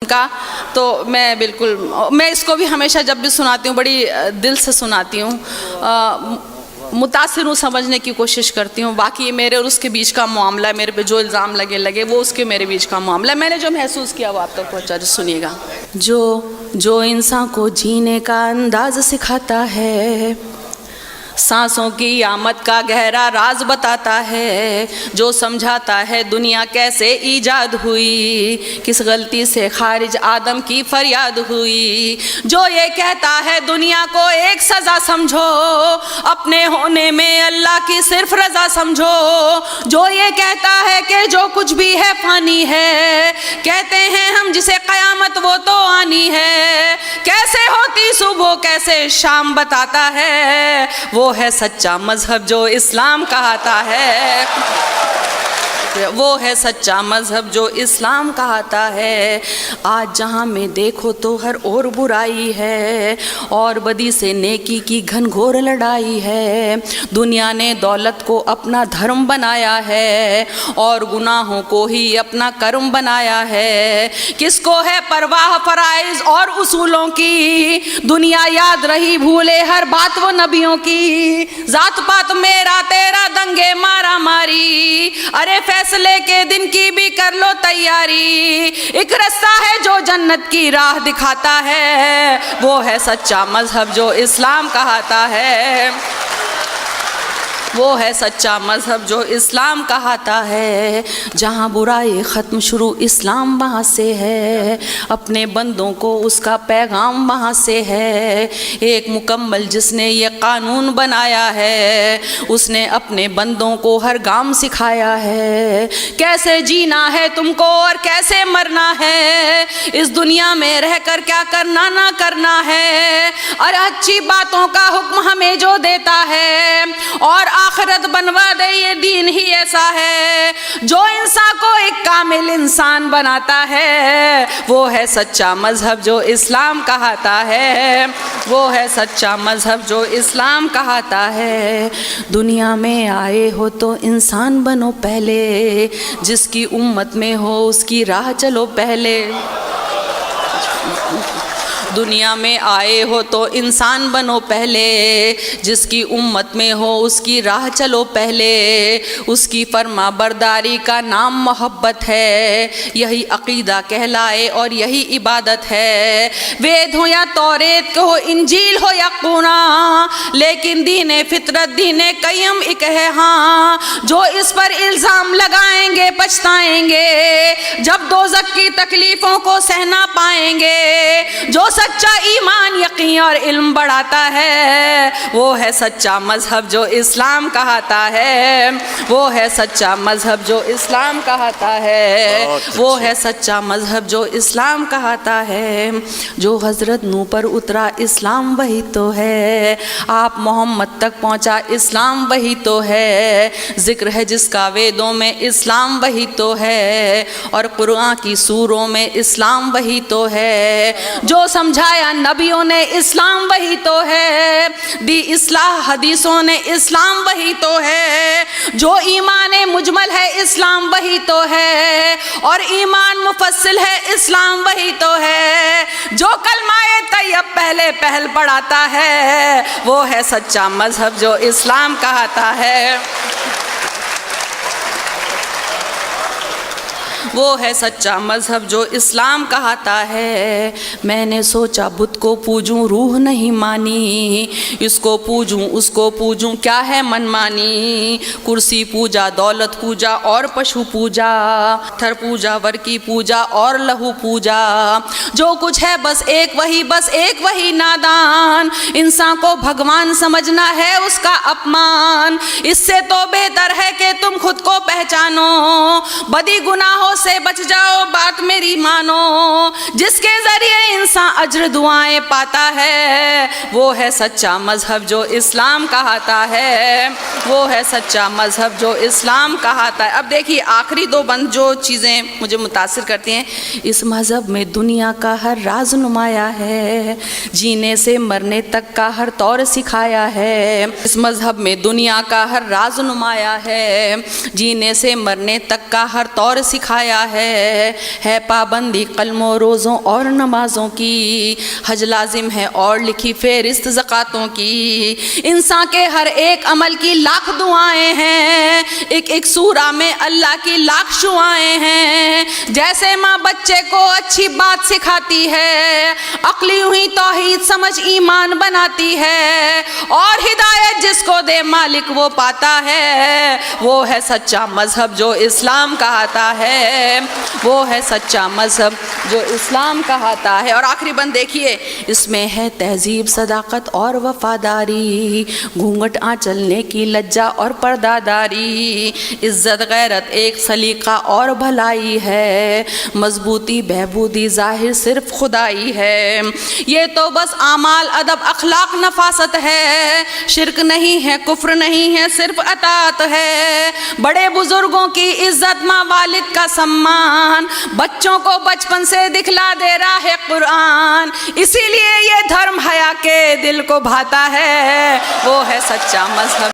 का। तो मैं इसको भी हमेशा जब भी सुनाती हूँ बड़ी दिल से सुनाती हूँ, मुतासिर हूँ, समझने की कोशिश करती हूँ। बाकी मेरे और उसके बीच का मामला, मेरे पे जो इल्ज़ाम लगे वो उसके मेरे बीच का मामला, मैंने जो महसूस किया वो आप तक पहुँचा। सुनिएगा। जो इंसान को जीने का अंदाज़ सिखाता है, सांसों की आमद का गहरा राज बताता है, जो समझाता है दुनिया कैसे ईजाद हुई, किस गलती से खारिज आदम की फरियाद हुई, जो ये कहता है दुनिया को एक सज़ा समझो, अपने होने में अल्लाह की सिर्फ रज़ा समझो, जो ये कहता है कि जो कुछ भी है फ़ानी है, कहते हैं हम जिसे क़यामत वो तो आनी है, कैसे होती सुबह कैसे शाम बताता है, वो है सच्चा मजहब जो इस्लाम कहता है, वो है सच्चा मजहब जो इस्लाम कहता है। आज जहाँ में देखो तो हर और बुराई है, और बदी से नेकी की घनघोर लड़ाई है, दुनिया ने दौलत को अपना धर्म बनाया है, और गुनाहों को ही अपना कर्म बनाया है, किसको है परवाह फराइज और उसूलों की, दुनिया याद रही भूले हर बात वो नबियों की, जात पात मेरा तेरा दंगे मारा मारी, अरे फैसले के दिन की भी कर लो तैयारी, एक रास्ता है जो जन्नत की राह दिखाता है, वो है सच्चा मजहब जो इस्लाम कहता है, वो है सच्चा मजहब जो इस्लाम कहता है। जहाँ बुराई ख़त्म शुरू इस्लाम वहाँ से है, अपने बंदों को उसका पैगाम वहाँ से है, एक मुकम्मल जिसने ये कानून बनाया है, उसने अपने बंदों को हर गाम सिखाया है, कैसे जीना है तुमको और कैसे मरना है, इस दुनिया में रहकर क्या करना ना करना है, और अच्छी बातों का हुक्म हमें जो देता है, और आखिरत बनवा दे ये दीन ही ऐसा है, जो इंसान को एक कामिल इंसान बनाता है, वो है सच्चा मजहब जो इस्लाम कहता है, वो है सच्चा मजहब जो इस्लाम कहता है। दुनिया में आए हो तो इंसान बनो पहले, जिसकी उम्मत में हो उसकी राह चलो पहले, दुनिया में आए हो तो इंसान बनो पहले, जिसकी उम्मत में हो उसकी राह चलो पहले, उसकी फरमा बरदारी का नाम मोहब्बत है, यही अकीदा कहलाए और यही इबादत है, वेद हो या तौरेत हो इंजील हो या कुरान, लेकिन दीन फितरत दीन क़य्यम एक है हाँ, जो इस पर इल्ज़ाम लगाएंगे पछताएंगे, जब दोज़ख की तकलीफ़ों को सहना पाएंगे, जो सच्चा ईमान यकीन और इल्म बढ़ाता है, वो है सच्चा मजहब जो इस्लाम कहता है, वो है सच्चा मजहब जो इस्लाम कहता है, वो है सच्चा मजहब जो इस्लाम कहता है। जो हज़रत नूह पर उतरा इस्लाम वही तो है, आप मोहम्मद तक पहुँचा इस्लाम वही तो है, ज़िक्र है जिसका वेदों में इस्लाम वही तो है, और कुरान की सूरों में इस्लाम वही तो है, जो समझाया नबियों ने इस्लाम वही तो है, दी इस्लाह हदीसों ने इस्लाम वही तो है, जो ईमान मुजमल है इस्लाम वही तो है, और ईमान मुफस्सिल है इस्लाम वही तो है, जो कलमाए तैयब पहले पहल पढ़ाता है, वो है सच्चा मजहब जो इस्लाम कहता है, वो है सच्चा मजहब जो इस्लाम कहता है। मैंने सोचा बुत को पूजूं रूह नहीं मानी, इसको पूजूं उसको पूजूं क्या है मनमानी, कुर्सी पूजा दौलत पूजा और पशु पूजा, थर पूजा वर की पूजा और लहू पूजा, जो कुछ है बस एक वही नादान, इंसान को भगवान समझना है उसका अपमान, इससे तो बेहतर है कि तुम खुद को पहचानो, बदी गुनाहों से बच जाओ बात मेरी मानो, जिसके जरिए इंसान अजर दुआएं पाता है, वो है सच्चा मजहब जो इस्लाम कहता है, वो है सच्चा मजहब जो इस्लाम कहता है। अब देखिए आखिरी दो बंद जो चीज़ें मुझे मुतासिर करती हैं, इस मजहब में दुनिया का हर राज नुमाया है, जीने से मरने तक का हर तौर सिखाया है। इस मजहब में दुनिया का हर राज नुमाया है, जीने से मरने तक का हर तौर सिखाया है पाबंदी कलमों रोज़ों और नमाजों की, हज लाजिम है और लिखी फेरिस्त ज़कातों की। इंसान के हर एक अमल की लाख दुआएं हैं, एक एक सूरा में अल्लाह की लाख शुआएं हैं। जैसे माँ बच्चे को अच्छी बात सिखाती है, अक्ली हुई तौहीद समझ ईमान बनाती है, और हिदायत जिसको दे मालिक वो पाता है, वो है सच्चा मजहब जो इस्लाम कहता है, वो है सच्चा मजहब जो इस्लाम कहता है। और आखिरी बंद देखिए, इसमें है तहजीब सदाकत और वफादारी, घूंघट आंचलने की लज्जा और पर्दादारी, इज्जत गैरत एक सलीका और भलाई है, मजबूती बहबूदी जाहिर सिर्फ खुदाई है। ये तो बस आमाल अदब अखलाक नफासत है, शिरक नहीं है कुफ्र नहीं है सिर्फ अतात है। बड़े बुजुर्गों की इज्जत माँ वालिद का सम्मान, बच्चों को बचपन से दिखला दे रहा है कुरान, इसीलिए ये धर्म हया के दिल को भाता है, वो है सच्चा मजहब।